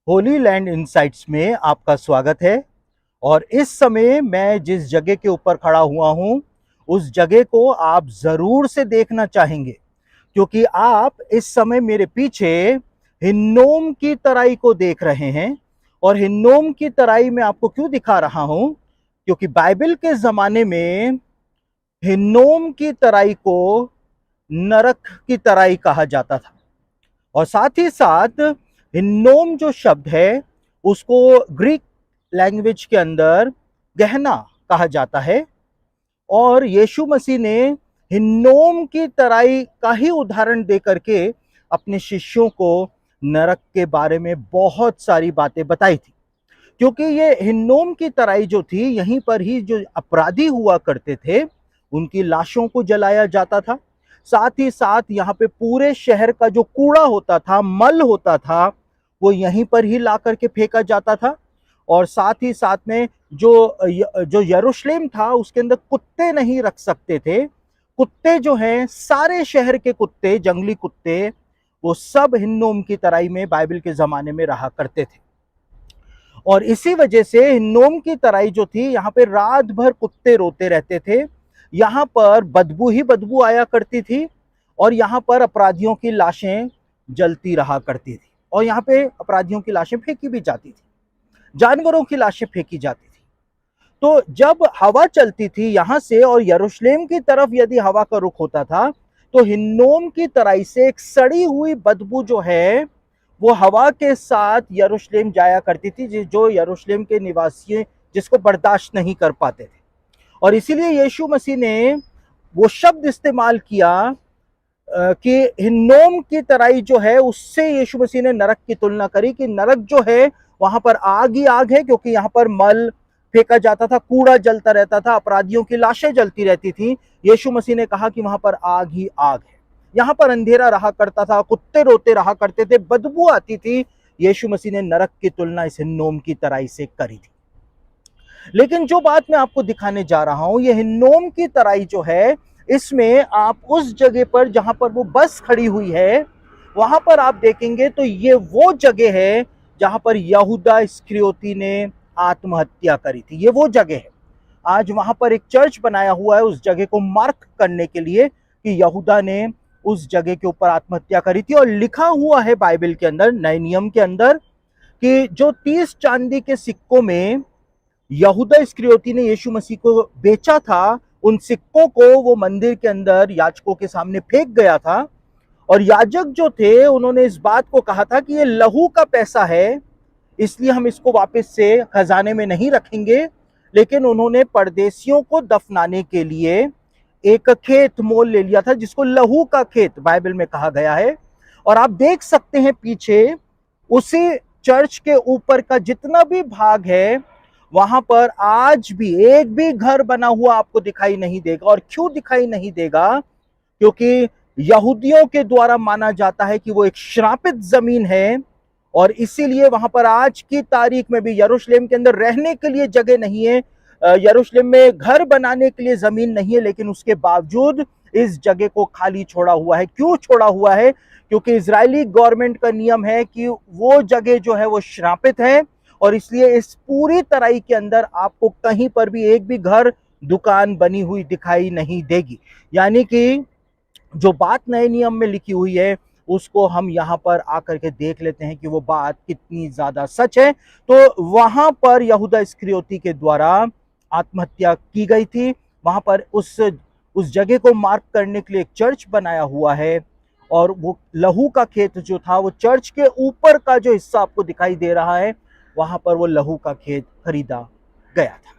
Holi land insights में आपका स्वागत है। और इस समय मैं जिस जगह के ऊपर खड़ा हुआ हूं उस जगह को आप जरूर से देखना चाहेंगे, क्योंकि आप इस समय मेरे पीछे हिन्नोम की तराई को देख रहे हैं। और हिन्नोम की तराई में आपको क्यों दिखा रहा हूं, क्योंकि बाइबल के जमाने में हिन्नोम की तराई को नरक की तराई कहा जाता था। और साथ ही साथ हिन्नोम जो शब्द है उसको ग्रीक लैंग्वेज के अंदर गहना कहा जाता है। और यीशु मसीह ने हिन्नोम की तराई का ही उदाहरण दे करके अपने शिष्यों को नरक के बारे में बहुत सारी बातें बताई थी, क्योंकि ये हिन्नोम की तराई जो थी यहीं पर ही जो अपराधी हुआ करते थे उनकी लाशों को जलाया जाता था। साथ ही साथ यहाँ पे पूरे शहर का जो कूड़ा होता था, मल होता था, वो यहीं पर ही ला करके फेंका जाता था। और साथ ही साथ में जो यरूशलेम था उसके अंदर कुत्ते नहीं रख सकते थे। कुत्ते जो हैं, सारे शहर के कुत्ते, जंगली कुत्ते, वो सब हिन्नोम की तराई में बाइबल के जमाने में रहा करते थे। और इसी वजह से हिन्नोम की तराई जो थी यहाँ पे रात भर कुत्ते रोते रहते थे। यहाँ पर बदबू ही बदबू आया करती थी और यहाँ पर अपराधियों की लाशें जलती रहा करती थी। और यहाँ पे अपराधियों की लाशें फेंकी भी जाती थी, जानवरों की लाशें फेंकी जाती थी। तो जब हवा चलती थी यहाँ से और यरूशलेम की तरफ यदि हवा का रुख होता था तो हिन्नोम की तराई से एक सड़ी हुई बदबू जो है वो हवा के साथ यरूशलेम जाया करती थी, जो यरूशलेम के निवासी जिसको बर्दाश्त नहीं कर पाते थे। और इसीलिए यीशु मसीह ने वो शब्द इस्तेमाल किया कि हिन्नोम की तराई जो है उससे यीशु मसीह ने नरक की तुलना करी कि नरक जो है वहां पर आग ही आग है, क्योंकि यहाँ पर मल फेंका जाता था, कूड़ा जलता रहता था, अपराधियों की लाशें जलती रहती थी। यीशु मसीह ने कहा कि वहां पर आग ही आग है। यहाँ पर अंधेरा रहा करता था, कुत्ते रोते रहा करते थे, बदबू आती थी। यीशु मसीह ने नरक की तुलना इस हिन्नोम की तराई से करी थी। लेकिन जो बात मैं आपको दिखाने जा रहा हूं, ये हिन्नोम की तराई जो है, इसमें आप उस जगह पर जहां पर वो बस खड़ी हुई है वहां पर आप देखेंगे तो ये वो जगह है जहां पर यहूदा इस्करियोती ने आत्महत्या करी थी। ये वो जगह है। आज वहां पर एक चर्च बनाया हुआ है उस जगह को मार्क करने के लिए कि यहूदा ने उस जगह के ऊपर आत्महत्या करी थी। और लिखा हुआ है बाइबल के अंदर, नए नियम के अंदर, कि जो 30 चांदी के सिक्कों में यहूदा इस्करियोती ने यीशु मसीह को बेचा था, उन सिक्कों को वो मंदिर के अंदर याजकों के सामने फेंक गया था। और याजक जो थे उन्होंने इस बात को कहा था कि ये लहू का पैसा है, इसलिए हम इसको वापस से खजाने में नहीं रखेंगे। लेकिन उन्होंने परदेशियों को दफनाने के लिए एक खेत मोल ले लिया था जिसको लहू का खेत बाइबल में कहा गया है। और आप देख सकते हैं पीछे उसी चर्च के ऊपर का जितना भी भाग है वहां पर आज भी एक भी घर बना हुआ आपको दिखाई नहीं देगा। और क्यों दिखाई नहीं देगा? क्योंकि यहूदियों के द्वारा माना जाता है कि वो एक श्रापित जमीन है। और इसीलिए वहां पर आज की तारीख में भी यरूशलेम के अंदर रहने के लिए जगह नहीं है, यरूशलेम में घर बनाने के लिए जमीन नहीं है, लेकिन उसके बावजूद इस जगह को खाली छोड़ा हुआ है। क्यों छोड़ा हुआ है? क्योंकि इजरायली गवर्नमेंट का नियम है कि वो जगह जो है वो श्रापित है। और इसलिए इस पूरी तराई के अंदर आपको कहीं पर भी एक भी घर, दुकान बनी हुई दिखाई नहीं देगी। यानी कि जो बात नए नियम में लिखी हुई है उसको हम यहाँ पर आकर के देख लेते हैं कि वो बात कितनी ज्यादा सच है। तो वहां पर यहूदा इस्करियोती के द्वारा आत्महत्या की गई थी। वहां पर उस जगह को मार्क करने के लिए एक चर्च बनाया हुआ है। और वो लहू का खेत जो था, वो चर्च के ऊपर का जो हिस्सा आपको दिखाई दे रहा है, वहां पर वो लहू का खेत खरीदा गया था।